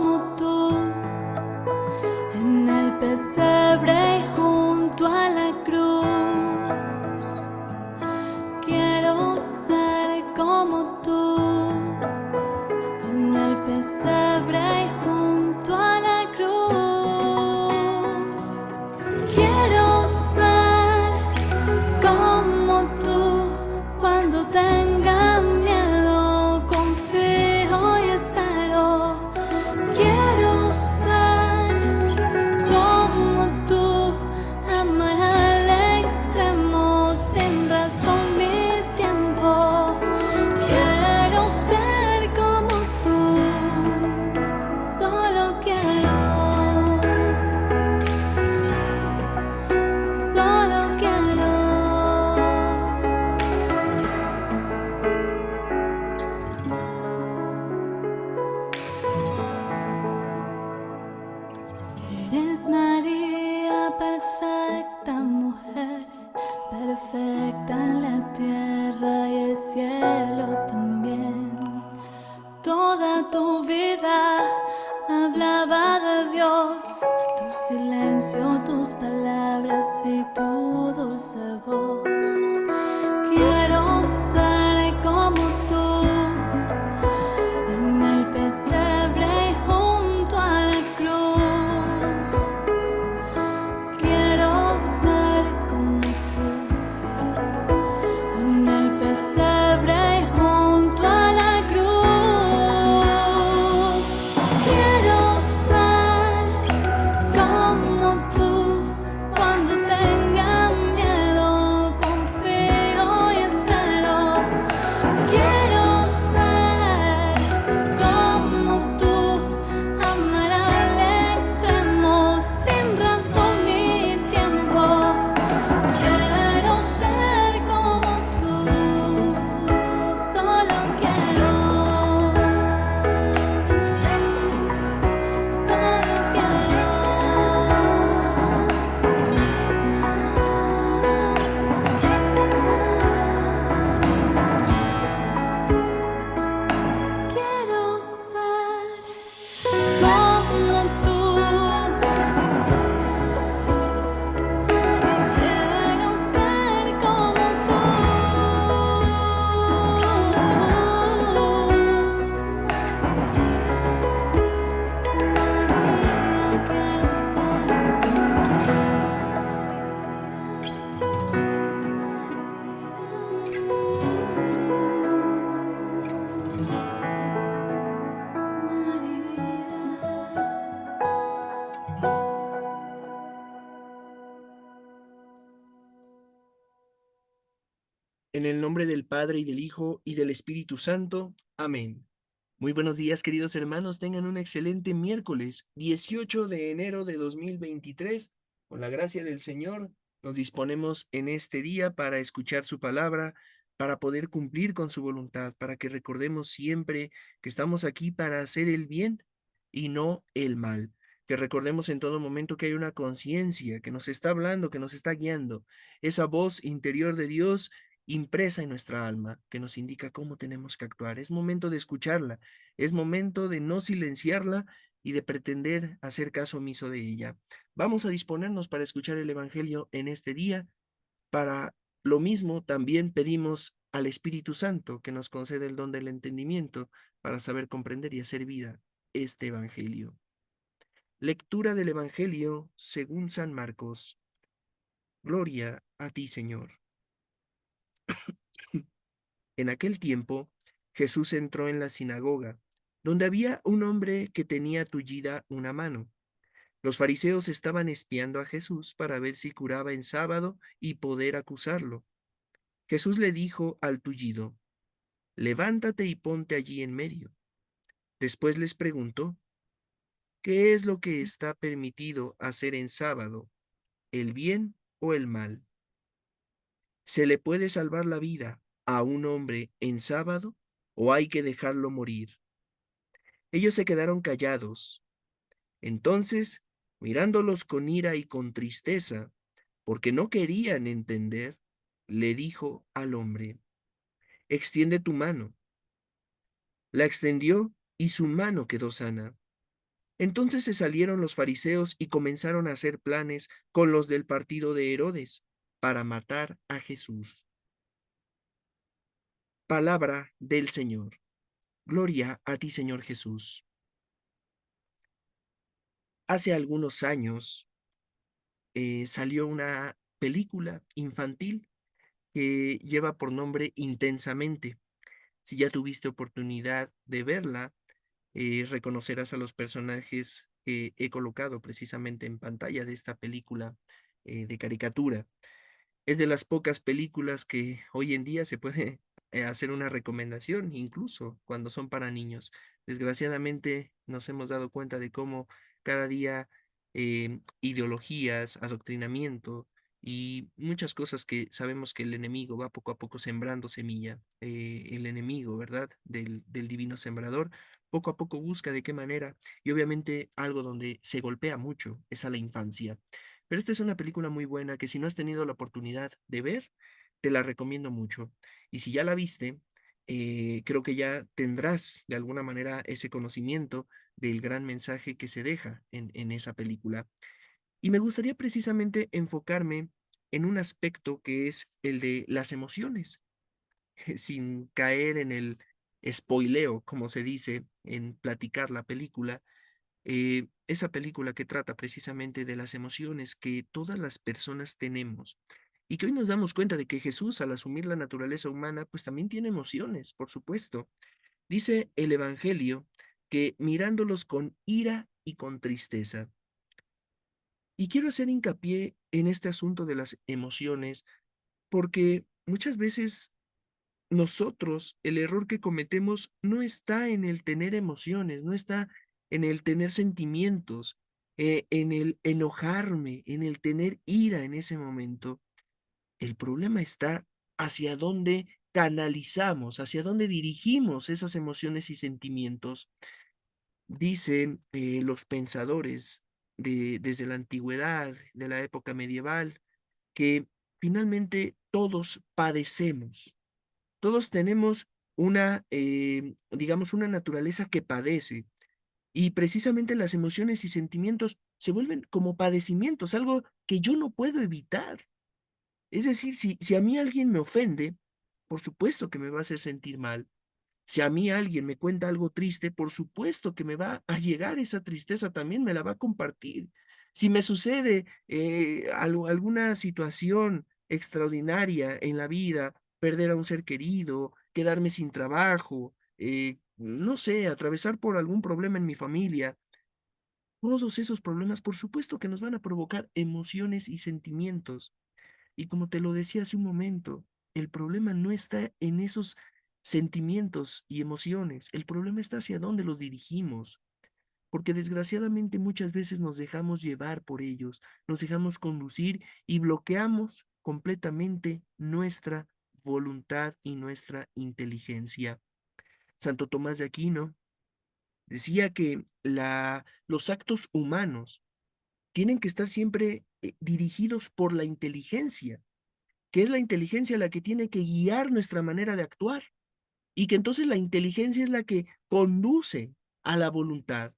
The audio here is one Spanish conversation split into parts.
como tú, en el pesebre y junto a la cruz. Quiero ser como tú, en el pesebre y junto a la cruz. Quiero ser como tú, cuando tenga miedo, confío y espero. Quiero ser como tú, amar al extremo, sin razón ni tiempo. Quiero ser como tú, solo quiero, solo quiero. Eres María, perfecta mujer, perfecta en la tierra y el cielo también. Toda tu vida hablaba de Dios, tu silencio, tus palabras y tu dulce voz. Quiero ser como tú, en el pesebre y junto a la cruz. Quiero ser como tú, en el pesebre y junto a la cruz. Quiero ser como tú, cuando tenga miedo, confío y espero. Quiero ser como tú, amar al extremo, sin razón ni tiempo. Quiero ser como tú, solo quiero, solo quiero. Quiero ser como tú. Quiero ser como tú. María, quiero ser En el nombre del Padre y del Hijo y del Espíritu Santo. Amén. Muy buenos días, queridos hermanos. Tengan un excelente miércoles 18 de enero de 2023. Con la gracia del Señor, nos disponemos en este día para escuchar su palabra, para poder cumplir con su voluntad, para que recordemos siempre que estamos aquí para hacer el bien y no el mal. Que recordemos en todo momento que hay una conciencia que nos está hablando, que nos está guiando, esa voz interior de Dios impresa en nuestra alma, que nos indica cómo tenemos que actuar. Es momento de escucharla, es momento de no silenciarla y de pretender hacer caso omiso de ella. Vamos a disponernos para escuchar el Evangelio en este día. Para lo mismo, también pedimos al Espíritu Santo que nos conceda el don del entendimiento para saber comprender y hacer vida este Evangelio. Lectura del Evangelio según San Marcos. Gloria a ti, Señor. En aquel tiempo, Jesús entró en la sinagoga, donde había un hombre que tenía tullida una mano. Los fariseos estaban espiando a Jesús para ver si curaba en sábado y poder acusarlo. Jesús le dijo al tullido: levántate y ponte allí en medio. Después les preguntó: ¿qué es lo que está permitido hacer en sábado, el bien o el mal? ¿Se le puede salvar la vida a un hombre en sábado o hay que dejarlo morir? Ellos se quedaron callados. Entonces, mirándolos con ira y con tristeza, porque no querían entender, le dijo al hombre: extiende tu mano. La extendió y su mano quedó sana. Entonces se salieron los fariseos y comenzaron a hacer planes con los del partido de Herodes para matar a Jesús. Palabra del Señor. Gloria a ti, Señor Jesús. Hace algunos años salió una película infantil que lleva por nombre Intensamente. Si ya tuviste oportunidad de verla, reconocerás a los personajes que he colocado precisamente en pantalla de esta película de caricatura. Es de las pocas películas que hoy en día se puede hacer una recomendación, incluso cuando son para niños. Desgraciadamente nos hemos dado cuenta de cómo cada día ideologías, adoctrinamiento y muchas cosas que sabemos que el enemigo va poco a poco sembrando semilla, el enemigo, ¿verdad? Del divino sembrador, poco a poco busca de qué manera, y obviamente algo donde se golpea mucho es a la infancia. Pero esta es una película muy buena que si no has tenido la oportunidad de ver, te la recomiendo mucho. Y si ya la viste, creo que ya tendrás de alguna manera ese conocimiento del gran mensaje que se deja en esa película. Y me gustaría precisamente enfocarme en un aspecto que es el de las emociones, sin caer en el spoileo, como se dice, en platicar la película, esa película que trata precisamente de las emociones que todas las personas tenemos y que hoy nos damos cuenta de que Jesús, al asumir la naturaleza humana, pues también tiene emociones, por supuesto. Dice el Evangelio que mirándolos con ira y con tristeza. Y quiero hacer hincapié en este asunto de las emociones porque muchas veces nosotros, el error que cometemos no está en el tener emociones, no está en el tener sentimientos, en el enojarme, en el tener ira en ese momento. El problema está hacia dónde canalizamos, hacia dónde dirigimos esas emociones y sentimientos. Dicen los pensadores desde la antigüedad, de la época medieval, que finalmente todos padecemos. Todos tenemos una, digamos, una naturaleza que padece y precisamente las emociones y sentimientos se vuelven como padecimientos, algo que yo no puedo evitar. Es decir, si a mí alguien me ofende, por supuesto que me va a hacer sentir mal. Si a mí alguien me cuenta algo triste, por supuesto que me va a llegar esa tristeza, también me la va a compartir. Si me sucede alguna situación extraordinaria en la vida, perder a un ser querido, quedarme sin trabajo, no sé, atravesar por algún problema en mi familia, todos esos problemas, por supuesto que nos van a provocar emociones y sentimientos. Y como te lo decía hace un momento, el problema no está en esos sentimientos y emociones, el problema está hacia dónde los dirigimos, porque desgraciadamente muchas veces nos dejamos llevar por ellos, nos dejamos conducir y bloqueamos completamente nuestra voluntad y nuestra inteligencia. Santo Tomás de Aquino decía que los actos humanos tienen que estar siempre dirigidos por la inteligencia, que es la inteligencia la que tiene que guiar nuestra manera de actuar y que entonces la inteligencia es la que conduce a la voluntad.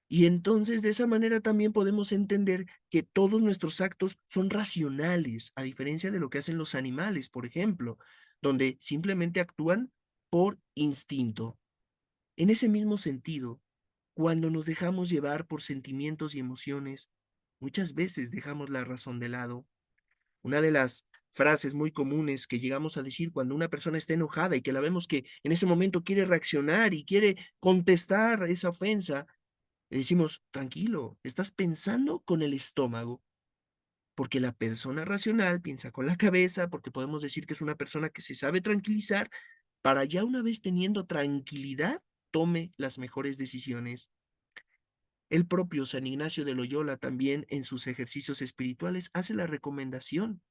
Y entonces de esa manera también podemos entender que todos nuestros actos son racionales, a diferencia de lo que hacen los animales, por ejemplo, donde simplemente actúan por instinto. En ese mismo sentido, cuando nos dejamos llevar por sentimientos y emociones, muchas veces dejamos la razón de lado. Una de las frases muy comunes que llegamos a decir cuando una persona está enojada y que la vemos que en ese momento quiere reaccionar y quiere contestar esa ofensa, le decimos, tranquilo, estás pensando con el estómago, porque la persona racional piensa con la cabeza, porque podemos decir que es una persona que se sabe tranquilizar, para ya una vez teniendo tranquilidad, tome las mejores decisiones. El propio San Ignacio de Loyola también en sus ejercicios espirituales hace la recomendación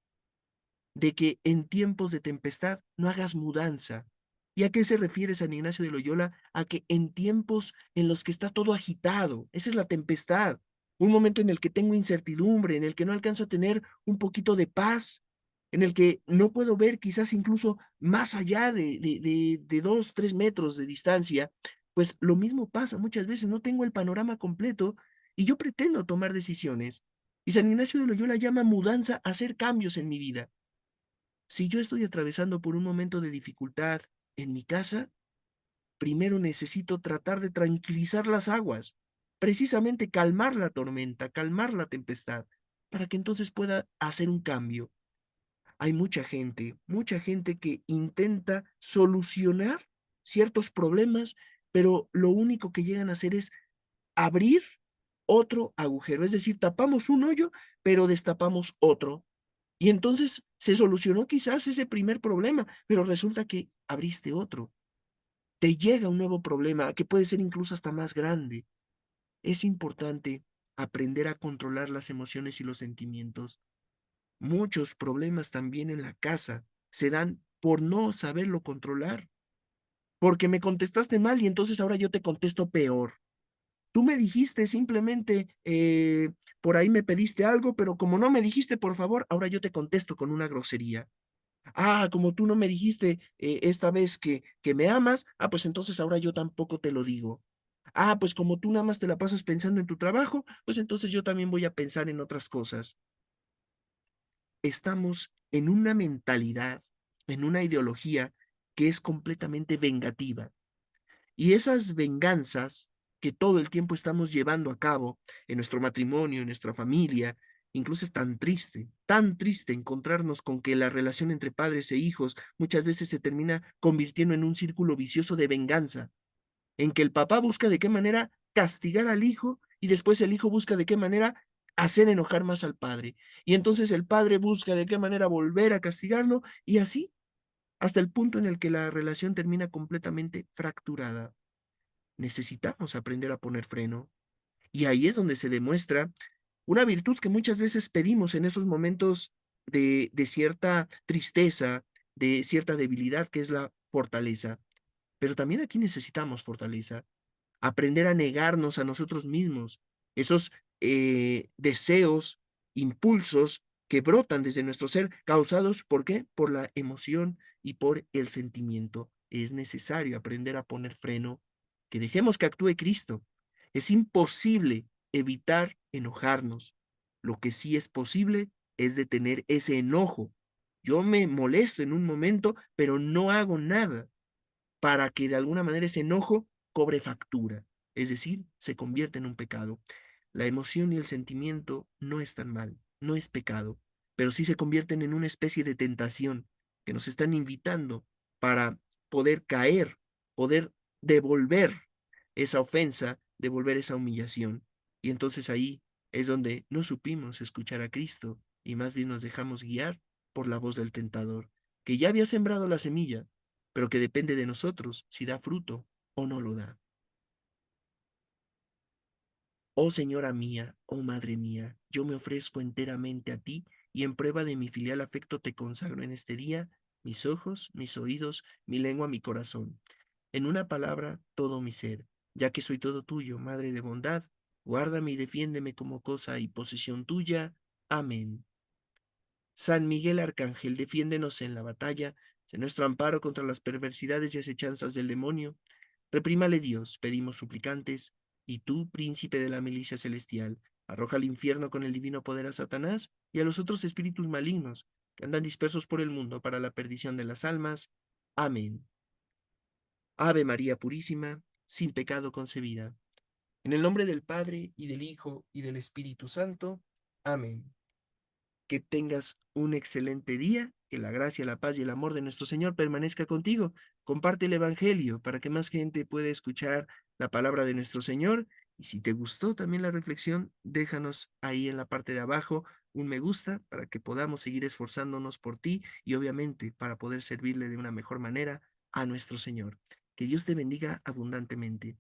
de que en tiempos de tempestad no hagas mudanza. ¿Y a qué se refiere San Ignacio de Loyola? A que en tiempos en los que está todo agitado, esa es la tempestad, un momento en el que tengo incertidumbre, en el que no alcanzo a tener un poquito de paz, en el que no puedo ver quizás incluso más allá de 2, 3 metros de distancia, Pues lo mismo pasa muchas veces, no tengo el panorama completo y yo pretendo tomar decisiones. Y San Ignacio de Loyola llama mudanza a hacer cambios en mi vida. Si yo estoy atravesando por un momento de dificultad en mi casa, primero necesito tratar de tranquilizar las aguas, precisamente calmar la tormenta, calmar la tempestad, para que entonces pueda hacer un cambio. Hay mucha gente que intenta solucionar ciertos problemas, pero lo único que llegan a hacer es abrir otro agujero, es decir, tapamos un hoyo, pero destapamos otro. Y entonces se solucionó quizás ese primer problema, pero resulta que abriste otro. Te llega un nuevo problema que puede ser incluso hasta más grande. Es importante aprender a controlar las emociones y los sentimientos. Muchos problemas también en la casa se dan por no saberlo controlar, porque me contestaste mal y entonces ahora yo te contesto peor. Tú me dijiste simplemente, por ahí me pediste algo, pero como no me dijiste por favor, ahora yo te contesto con una grosería. Ah, como tú no me dijiste esta vez que me amas, pues entonces ahora yo tampoco te lo digo. Ah, pues como tú nada más te la pasas pensando en tu trabajo, pues entonces yo también voy a pensar en otras cosas. Estamos en una mentalidad, en una ideología que es completamente vengativa. Y esas venganzas que todo el tiempo estamos llevando a cabo en nuestro matrimonio, en nuestra familia, incluso es tan triste encontrarnos con que la relación entre padres e hijos muchas veces se termina convirtiendo en un círculo vicioso de venganza, en que el papá busca de qué manera castigar al hijo y después el hijo busca de qué manera hacer enojar más al padre. Y entonces el padre busca de qué manera volver a castigarlo y así hasta el punto en el que la relación termina completamente fracturada. Necesitamos aprender a poner freno. Y ahí es donde se demuestra una virtud que muchas veces pedimos en esos momentos de cierta tristeza, de cierta debilidad, que es la fortaleza. Pero también aquí necesitamos fortaleza, aprender a negarnos a nosotros mismos, esos deseos, impulsos que brotan desde nuestro ser, causados, ¿por qué? Por la emoción y por el sentimiento. Es necesario aprender a poner freno, que dejemos que actúe Cristo. Es imposible evitar enojarnos. Lo que sí es posible es detener ese enojo. Yo me molesto en un momento, pero no hago nada para que de alguna manera ese enojo cobre factura, es decir, se convierte en un pecado. La emoción y el sentimiento no están mal, no es pecado, pero sí se convierten en una especie de tentación que nos están invitando para poder caer, poder devolver esa ofensa, devolver esa humillación. Y entonces ahí es donde no supimos escuchar a Cristo y más bien nos dejamos guiar por la voz del tentador, que ya había sembrado la semilla, pero que depende de nosotros si da fruto o no lo da. Oh Señora mía, oh Madre mía, yo me ofrezco enteramente a ti y en prueba de mi filial afecto te consagro en este día mis ojos, mis oídos, mi lengua, mi corazón. En una palabra, todo mi ser, ya que soy todo tuyo, Madre de bondad, guárdame y defiéndeme como cosa y posesión tuya. Amén. San Miguel Arcángel, defiéndenos en la batalla, sé nuestro amparo contra las perversidades y acechanzas del demonio. Reprímale Dios, pedimos suplicantes, y tú, príncipe de la milicia celestial, arroja al infierno con el divino poder a Satanás y a los otros espíritus malignos que andan dispersos por el mundo para la perdición de las almas. Amén. Ave María Purísima, sin pecado concebida. En el nombre del Padre, y del Hijo, y del Espíritu Santo. Amén. Que tengas un excelente día, que la gracia, la paz y el amor de nuestro Señor permanezca contigo. Comparte el Evangelio para que más gente pueda escuchar la palabra de nuestro Señor. Y si te gustó también la reflexión, déjanos ahí en la parte de abajo un me gusta para que podamos seguir esforzándonos por ti y obviamente para poder servirle de una mejor manera a nuestro Señor. Que Dios te bendiga abundantemente.